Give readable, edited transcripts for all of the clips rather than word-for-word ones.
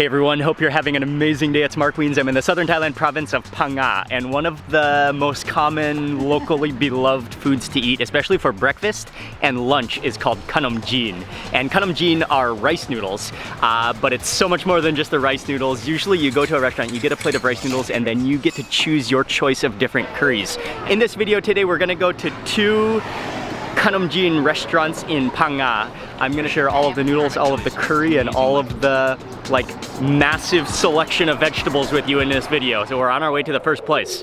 Hey everyone, hope you're having an amazing day. It's Mark Wiens. I'm in the southern Thailand province of Phang Nga, and one of the most common locally beloved foods to eat, especially for breakfast and lunch, is called khanom jeen. And khanom jeen are rice noodles, but it's so much more than just the rice noodles. Usually you go to a restaurant, you get a plate of rice noodles, and then you get to choose your choice of different curries. In this video today, we're gonna go to two khanom jeen restaurants in Phang Nga. I'm gonna share all of the noodles, all of the curry, and all of the massive selection of vegetables with you in this video. So we're on our way to the first place.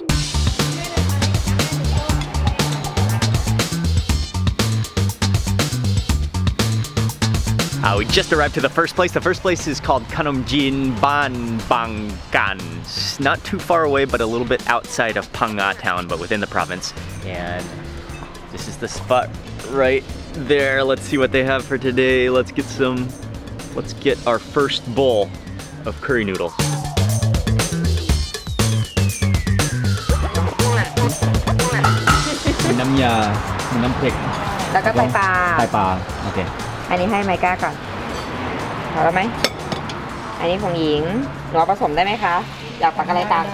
We just arrived to the first place. The first place is called khanom jeen Ban Bang Gan. It's not too far away, but a little bit outside of Phang Nga town, but within the province. And this is the spot right there. Let's see what they have for today. Let's get our first bowl of curry noodles. Nam ya, nam pek. แล้วก็ไตปลา Thai pa. Okay. อันนี้ให้ไมก้าก่อนพอแล้วไหมอันนี้ของหญิงหนูเอาผสมได้ไหมคะอยากปักอะไรตัก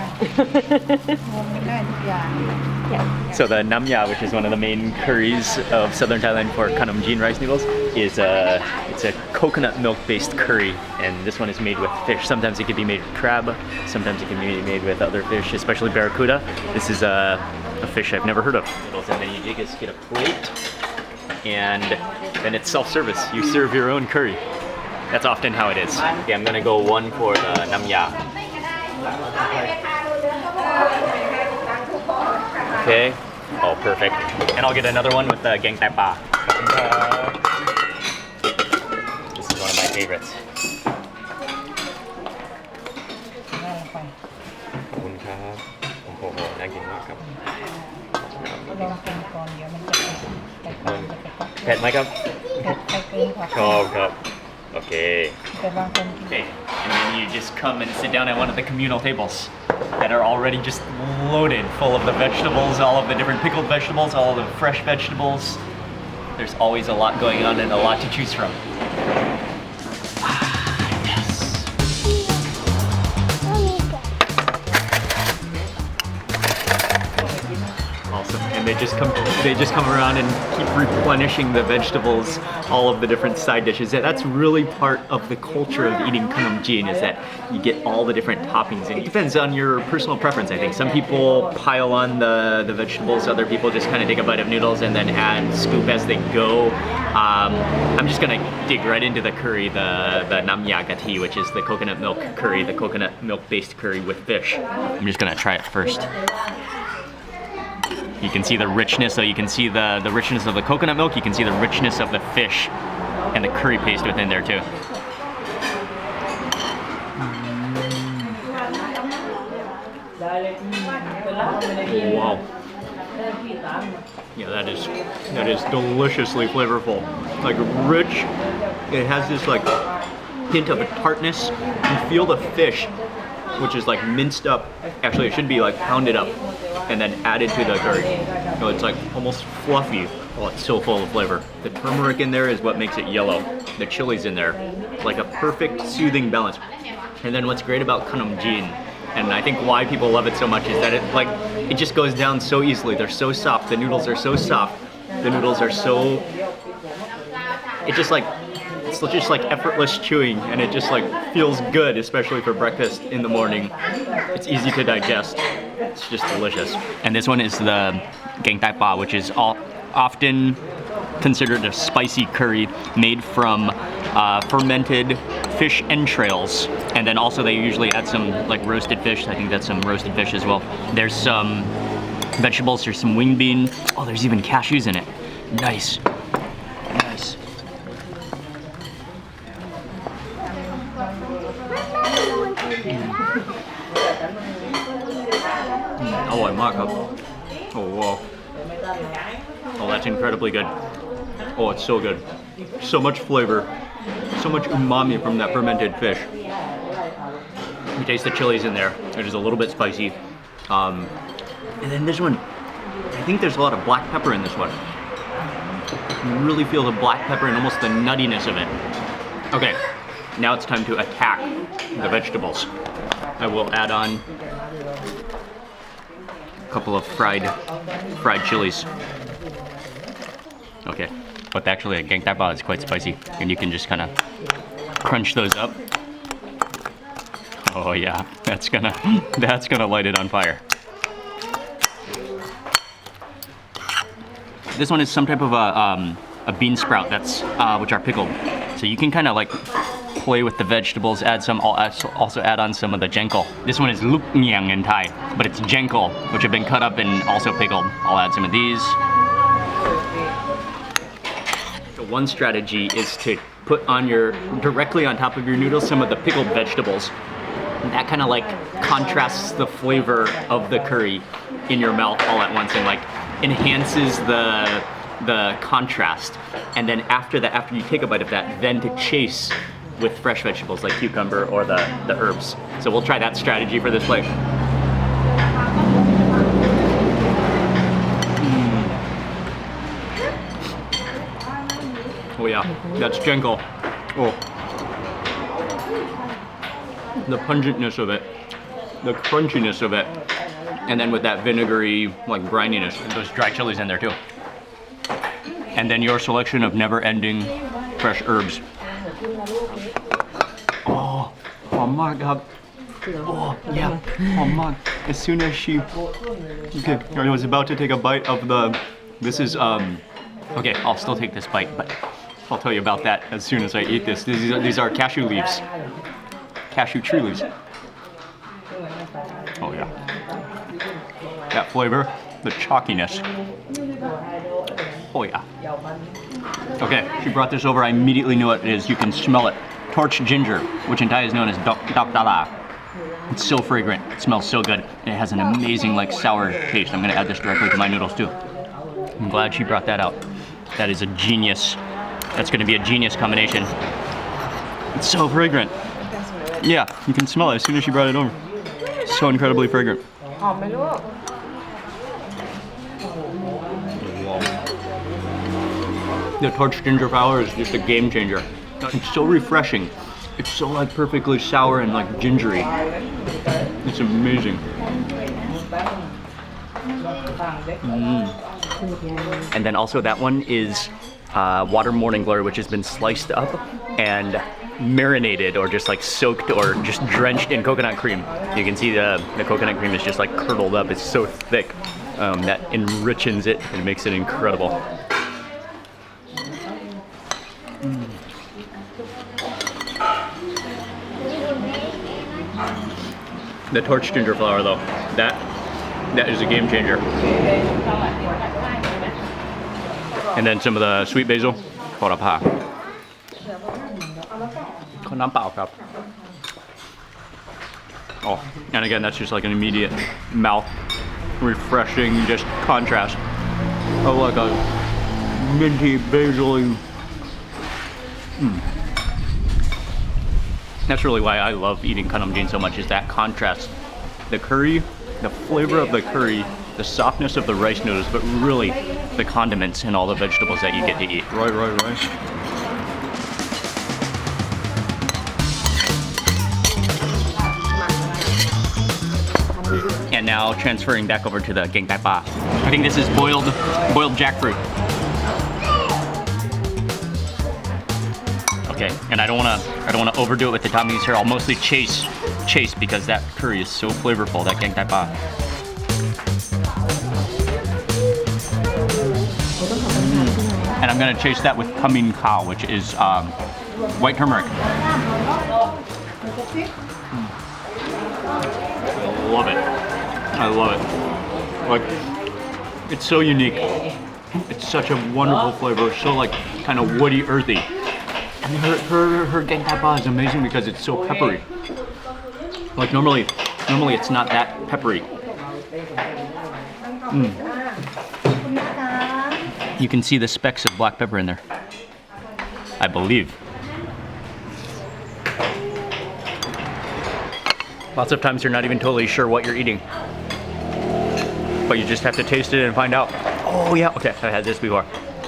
So the nam ya, which is one of the main curries of southern Thailand for khanom jeen rice noodles, is it's a coconut milk-based curry, and this one is made with fish. Sometimes it can be made with crab, sometimes it can be made with other fish, especially barracuda. This is a fish I've never heard of. And then you just get a plate, and then it's self-service. You serve your own curry. That's often how it is. Okay, I'm gonna go one for the nam ya. Okay. Oh, perfect. And I'll get another one with the gang tai pa. This is one of my favorites. Pet Mike up? Okay. Okay. And then you just come and sit down at one of the communal tables that are already just loaded full of the vegetables, all of the different pickled vegetables, all of the fresh vegetables. There's always a lot going on and a lot to choose from. Awesome. And they just come around and keep replenishing the vegetables, all of the different side dishes. That's really part of the culture of eating khanom jeen, is that you get all the different toppings. And it depends on your personal preference, I think. Some people pile on the vegetables, other people just kind of take a bite of noodles and then add scoop as they go. I'm just gonna dig right into the curry, the nam ya gati, which is the coconut milk curry, the coconut milk based curry with fish. I'm just gonna try it first. You can see the richness, so you can see the richness of the coconut milk, you can see the richness of the fish and the curry paste within there too. Wow. Yeah, that is deliciously flavorful. Like rich, it has this like hint of a tartness. You feel the fish, which is like minced up. Actually, it should be like pounded up and then added to the curry. So it's like almost fluffy. Oh, it's so full of flavor. The turmeric in there is what makes it yellow. The chili's in there. Like a perfect soothing balance. And then what's great about khanom jeen, and I think why people love it so much, is that it just goes down so easily. They're so soft. The noodles are so soft. The noodles are so, it's just like effortless chewing, and it just like feels good, especially for breakfast in the morning. It's easy to digest. It's just delicious. And this one is the gang tai pa, which is often considered a spicy curry made from fermented fish entrails, and then also they usually add some like roasted fish. I think that's some roasted fish as well. There's some vegetables, there's some wing bean. Oh, there's even cashews in it. Nice. Nice. Oh, I'm mark up. Oh, wow. Oh, that's incredibly good. Oh, it's so good. So much flavor. So much umami from that fermented fish. You taste the chilies in there. It is a little bit spicy. And then this one, I think there's a lot of black pepper in this one. You really feel the black pepper and almost the nuttiness of it. Okay, Now it's time to attack the vegetables. I will add on a couple of fried chilies. Okay, but actually a gang tapa is quite spicy, and you can just kind of crunch those up. Oh yeah, that's gonna light it on fire. This one is some type of a bean sprout that's which are pickled. So you can kind of like play with the vegetables, add some. I'll also add on some of the jenkel. This one is luk nyang in Thai, but it's jenkel, which have been cut up and also pickled. I'll add some of these. So one strategy is to put on directly on top of your noodles some of the pickled vegetables. And that kind of like contrasts the flavor of the curry in your mouth all at once and like enhances the contrast. And then after that, after you take a bite of that, then to chase with fresh vegetables like cucumber or the herbs. So we'll try that strategy for this plate. Oh yeah, that's jenkel. Oh. The pungentness of it, the crunchiness of it, and then with that vinegary like brininess, those dry chilies in there too. And then your selection of never-ending fresh herbs. Oh my god. Oh yeah, oh my. As soon as she, okay, I was about to take a bite of this is, okay, I'll still take this bite, but I'll tell you about that as soon as I eat this. These are cashew leaves. Cashew tree leaves. Oh yeah. That flavor, the chalkiness. Oh yeah. Okay, she brought this over. I immediately knew what it is. You can smell it. Torched ginger, which in Thai is known as dok dala. It's so fragrant. It smells so good. And it has an amazing like sour taste. I'm gonna add this directly to my noodles too. I'm glad she brought that out. That is a genius. That's gonna be a genius combination. It's so fragrant. Yeah, you can smell it as soon as she brought it over. So incredibly fragrant. The torched ginger flower is just a game changer. It's so refreshing. It's so like perfectly sour and like gingery. It's amazing. And then also that one is water morning glory, which has been sliced up and marinated or just like soaked or just drenched in coconut cream. You can see the coconut cream is just like curdled up. It's so thick that enriches it and makes it incredible. The torched ginger flower though, that is a game changer. And then some of the sweet basil. Oh, and again, that's just like an immediate mouth refreshing just contrast of like a minty basil. That's really why I love eating khanom jeen so much, is that contrast. The curry, the flavor of the curry, the softness of the rice noodles, but really the condiments and all the vegetables that you get to eat. Right. And now transferring back over to the gang tai pa. I think this is boiled jackfruit. Okay, and I don't wanna overdo it with the toppings here. I'll mostly chase because that curry is so flavorful, that gang tai pa. And I'm gonna chase that with kamin khao, which is white turmeric. I love it. Like, it's so unique. It's such a wonderful flavor, so like kind of woody, earthy. And her gang tai pa is amazing because it's so peppery. Like normally it's not that peppery. You can see the specks of black pepper in there, I believe. Lots of times you're not even totally sure what you're eating, but you just have to taste it and find out. Oh yeah, okay, I had this before.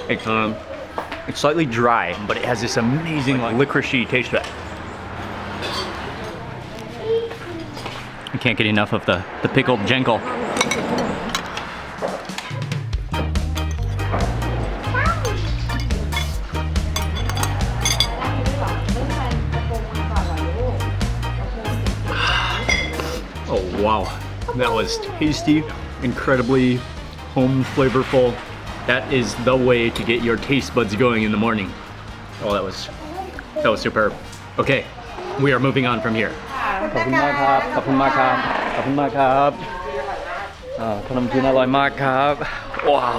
It's slightly dry, but it has this amazing like licoricey taste to it. I can't get enough of the pickled jenkel. Oh wow, that was tasty, incredibly home flavorful. That is the way to get your taste buds going in the morning. Oh, that was superb. Okay, we are moving on from here. ขอบคุณมากครับ ขอบคุณมากครับ ขอบคุณมากครับ ขนมจีนอร่อยมากครับ Wow.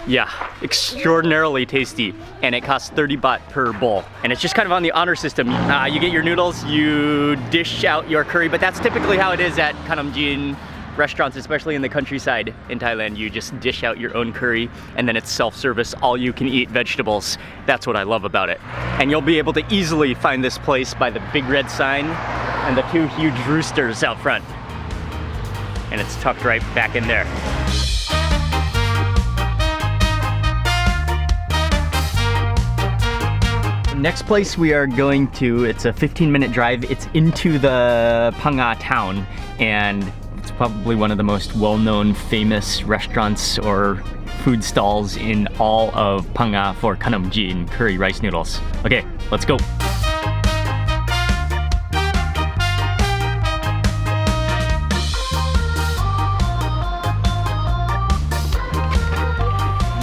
Yeah, extraordinarily tasty, and it costs 30 baht per bowl. And it's just kind of on the honor system. You get your noodles, you dish out your curry, but that's typically how it is at khanom jeen restaurants, especially in the countryside in Thailand. You just dish out your own curry, and then it's self-service, all you can eat vegetables. That's what I love about it. And you'll be able to easily find this place by the big red sign and the two huge roosters out front. And it's tucked right back in there. Next place we are going to, it's a 15-minute drive. It's into the Phang Nga town, and it's probably one of the most well-known famous restaurants or food stalls in all of Phang Nga for khanom jeen curry rice noodles. Okay, let's go.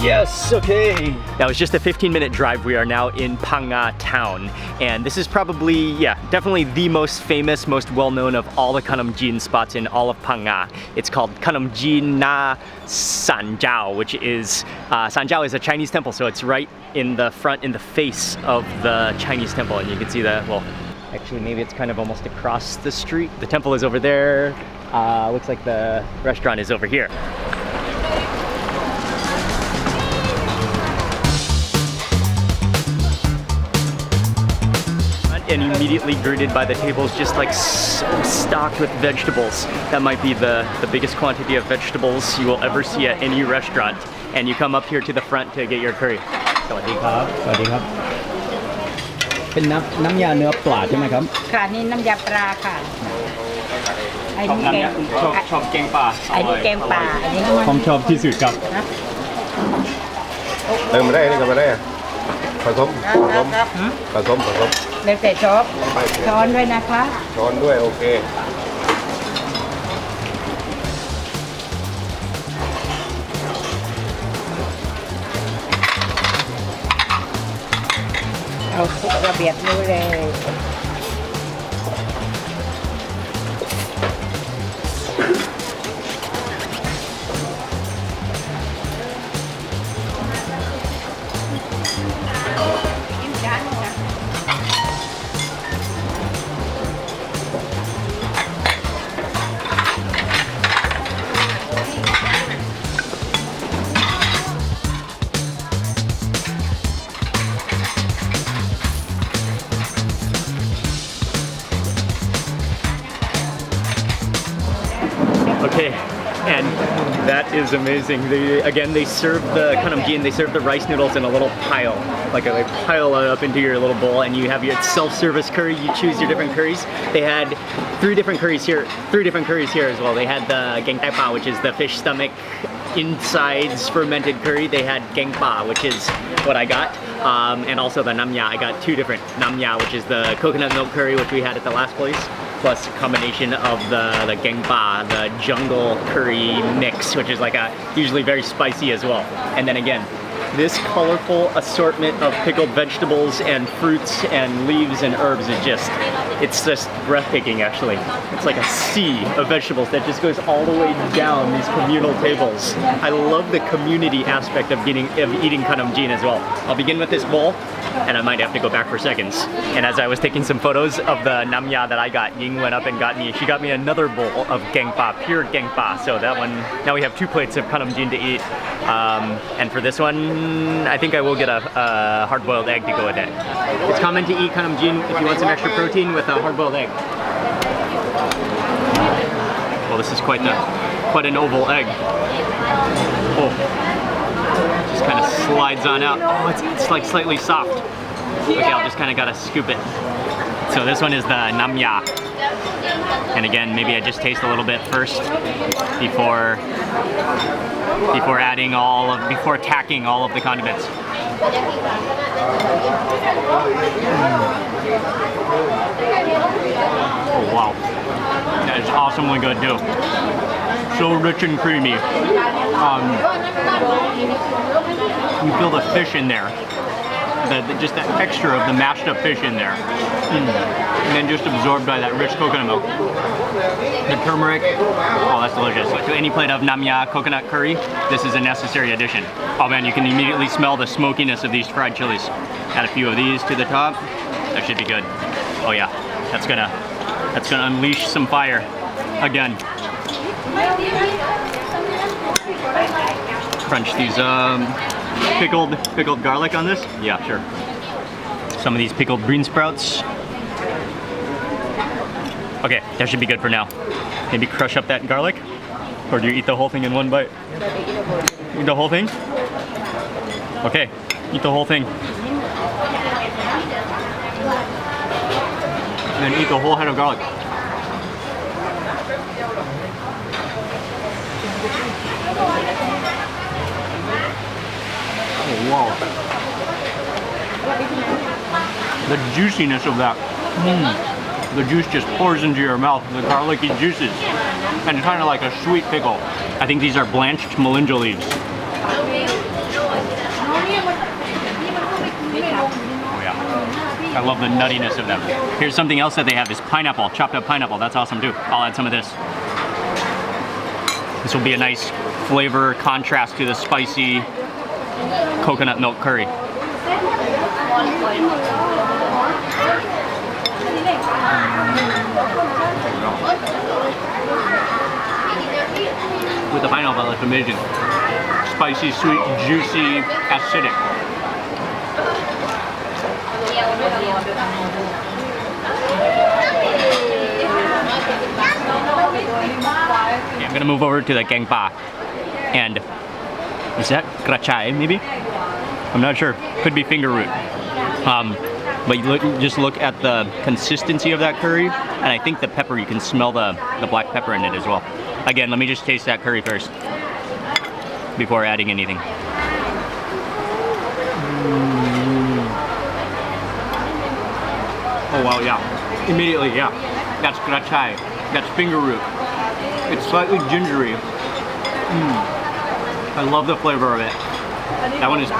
Yes, okay. That was just a 15-minute drive. We are now in Phang Nga town. And this is probably, yeah, definitely the most famous, most well-known of all the khanom jeen spots in all of Phang Nga. It's called khanom jeen na San Jiao, which is, San Jiao is a Chinese temple, so it's right in the front, in the face of the Chinese temple. And you can see that, well, actually maybe it's kind of almost across the street. The temple is over there. Looks like the restaurant is over here. And immediately greeted by the tables, just like so stocked with vegetables. That might be the biggest quantity of vegetables you will ever see at any restaurant. And you come up here to the front to get your curry. สวัสดีครับ สวัสดีครับ เป็นน้ำยาเนื้อปลาใช่ไหมครับ ค่ะนี่น้ำยาปลาค่ะไอ้นี่แกง ชอบแกงปลา ไอ้นี่แกงปลาอันนี้ ผมชอบที่สุดครับ เติมมาได้นี่ก็มาได้ผสมเล็กแต่ชอบช้อนด้วยนะคะ ช้อนด้วยโอเคเอาทุกระเบียบนิ้วเลย Okay, and that is amazing. They serve the khanom jeen, they serve the rice noodles in a little pile. Like they pile it up into your little bowl, and you have your self-service curry. You choose your different curries. They had three different curries here as well. They had the geng tai pa, which is the fish stomach insides fermented curry. They had geng pa, which is what I got, and also the nam ya. I got two different nam ya, which is the coconut milk curry, which we had at the last place, plus a combination of the geng pa, the jungle curry mix, which is like usually very spicy as well. And then again, this colorful assortment of pickled vegetables and fruits and leaves and herbs it's just breathtaking actually. It's like a sea of vegetables that just goes all the way down these communal tables. I love the community aspect of eating khanom jeen as well. I'll begin with this bowl, and I might have to go back for seconds. And as I was taking some photos of the nam ya that I got, Ying went up and she got me another bowl of geng pa, pure geng pa. So that one, now we have 2 plates of khanom jeen to eat. And for this one, I think I will get a hard-boiled egg to go with it. It's common to eat khanom jeen if you want some extra protein with a hard-boiled egg. Well, this is quite an oval egg. Oh, just kind of slides on out. Oh, it's like slightly soft. Okay, I'll just kind of gotta scoop it. So this one is the nam ya. And again, maybe I just taste a little bit first before tacking all of the condiments. Oh wow, that is awesomely good too. So rich and creamy. You feel the fish in there. Just that texture of the mashed up fish in there. And then just absorbed by that rich coconut milk. The turmeric, oh that's delicious. To any plate of namya coconut curry, this is a necessary addition. Oh man, you can immediately smell the smokiness of these fried chilies. Add a few of these to the top. That should be good. Oh yeah, that's gonna unleash some fire again. Crunch these pickled garlic on this? Yeah, sure. Some of these pickled green sprouts. Okay, that should be good for now. Maybe crush up that garlic? Or do you eat the whole thing in one bite? Eat the whole thing? Okay, eat the whole thing. And then eat the whole head of garlic. Oh, wow. The juiciness of that. The juice just pours into your mouth, the garlicky juices. And kind of like a sweet pickle. I think these are blanched melinja leaves. Oh yeah. I love the nuttiness of them. Here's something else that they have is pineapple, chopped up pineapple. That's awesome too. I'll add some of this. This will be a nice flavor contrast to the spicy coconut milk curry. With the pineapple, it's amazing. Spicy, sweet, juicy, acidic. Okay, I'm gonna move over to the keng pa. And is that krachai maybe? I'm not sure. Could be finger root. But just look at the consistency of that curry, and I think the pepper, you can smell the black pepper in it as well. Again, let me just taste that curry first before adding anything. Oh wow, yeah. Immediately, yeah. That's krachai. That's finger root. It's slightly gingery. I love the flavor of it. That one is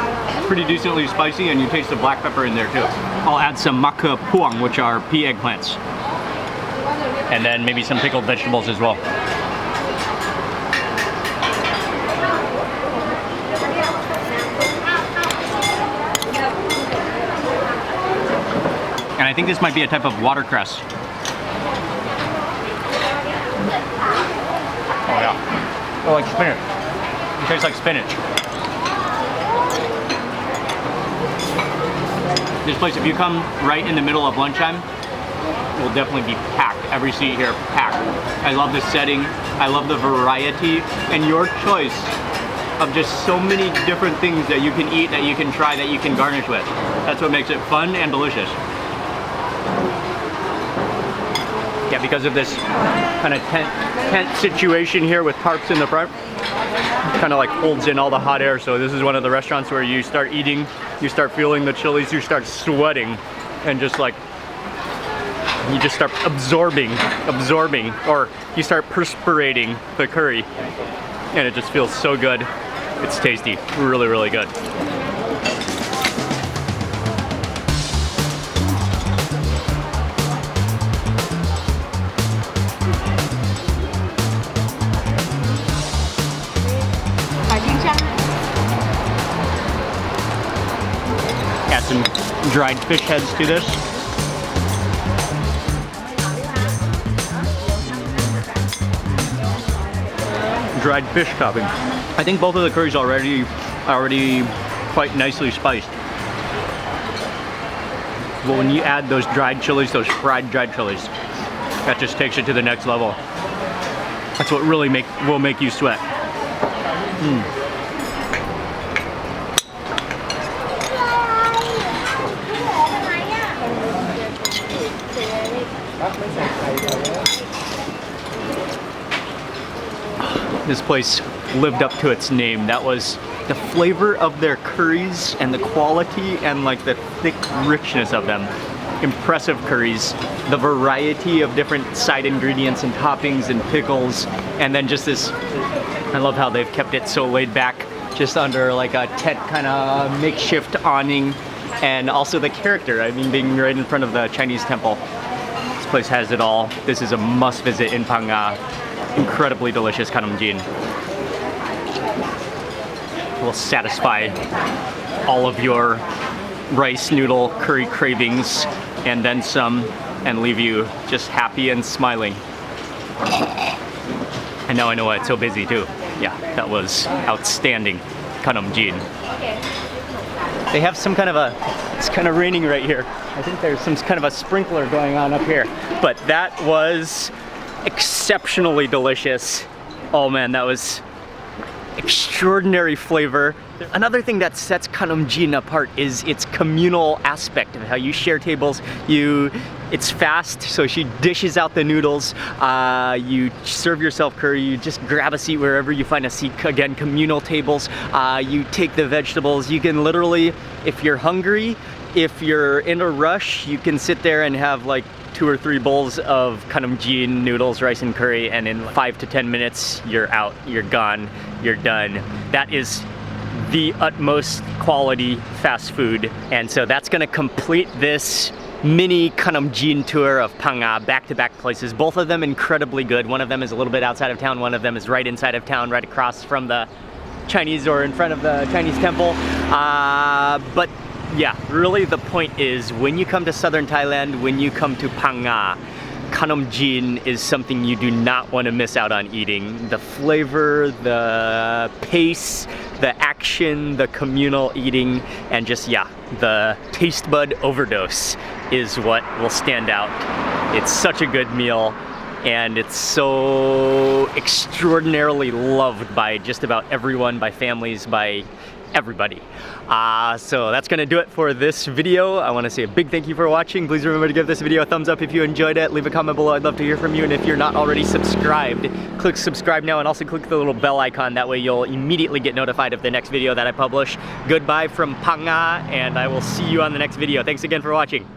pretty decently spicy, and you taste the black pepper in there too. I'll add some maka puang, which are pea eggplants. And then maybe some pickled vegetables as well. And I think this might be a type of watercress. Oh yeah. Oh, like spinach. It tastes like spinach. This place, if you come right in the middle of lunchtime, will definitely be packed. Every seat here packed. I love the setting. I love the variety and your choice of just so many different things that you can eat, that you can try, that you can garnish with. That's what makes it fun and delicious. Yeah, because of this kind of tent situation here with tarps in the front, kind of like holds in all the hot air. So this is one of the restaurants where you start eating, you start feeling the chilies, you start sweating, and just like, you just start absorbing, or you start perspirating the curry, and it just feels so good. It's tasty, really, really good. Add some dried fish heads to this. Dried fish topping. I think both of the curries are already quite nicely spiced. But when you add those dried chilies, those fried dried chilies, that just takes it to the next level. That's what really will make you sweat. this place lived up to its name. That was the flavor of their curries and the quality and like the thick richness of them. Impressive curries, the variety of different side ingredients and toppings and pickles, and then just this, I love how they've kept it so laid back, just under like a tent kind of makeshift awning, and also the character, I mean, being right in front of the Chinese temple. This place has it all. This is a must visit in Phang Nga. Incredibly delicious khanom jeen. Will satisfy all of your rice noodle curry cravings and then some, and leave you just happy and smiling. And now I know why it's so busy too. Yeah, that was outstanding khanom jeen. They have some kind of a, it's kind of raining right here. I think there's some kind of a sprinkler going on up here. But that was exceptionally delicious. Oh man, that was extraordinary flavor. Another thing that sets khanom jeen apart is its communal aspect of how you share tables. It's fast, so she dishes out the noodles. You serve yourself curry. You just grab a seat wherever you find a seat. Again, communal tables. You take the vegetables. You can literally, if you're hungry, if you're in a rush, you can sit there and have like 2 or 3 bowls of khanom jeen noodles, rice and curry, and in 5 to 10 minutes, you're out, you're gone, you're done. That is the utmost quality fast food. And so that's gonna complete this mini khanom jeen tour of Phang Nga, back-to-back places. Both of them incredibly good. One of them is a little bit outside of town, one of them is right inside of town, right across from the Chinese, or in front of the Chinese temple. But yeah, really the point is, when you come to southern Thailand, when you come to Phang Nga, khanom jeen is something you do not want to miss out on eating. The flavor, the pace, the action, the communal eating, and just, yeah, the taste bud overdose is what will stand out. It's such a good meal, and it's so extraordinarily loved by just about everyone, by families, by everybody. So that's gonna do it for this video. I want to say a big thank you for watching. Please remember to give this video a thumbs up if you enjoyed it. Leave a comment below, I'd love to hear from you. And if you're not already subscribed, click subscribe now, and also click the little bell icon. That way you'll immediately get notified of the next video that I publish. Goodbye from Phang Nga, and I will see you on the next video. Thanks again for watching.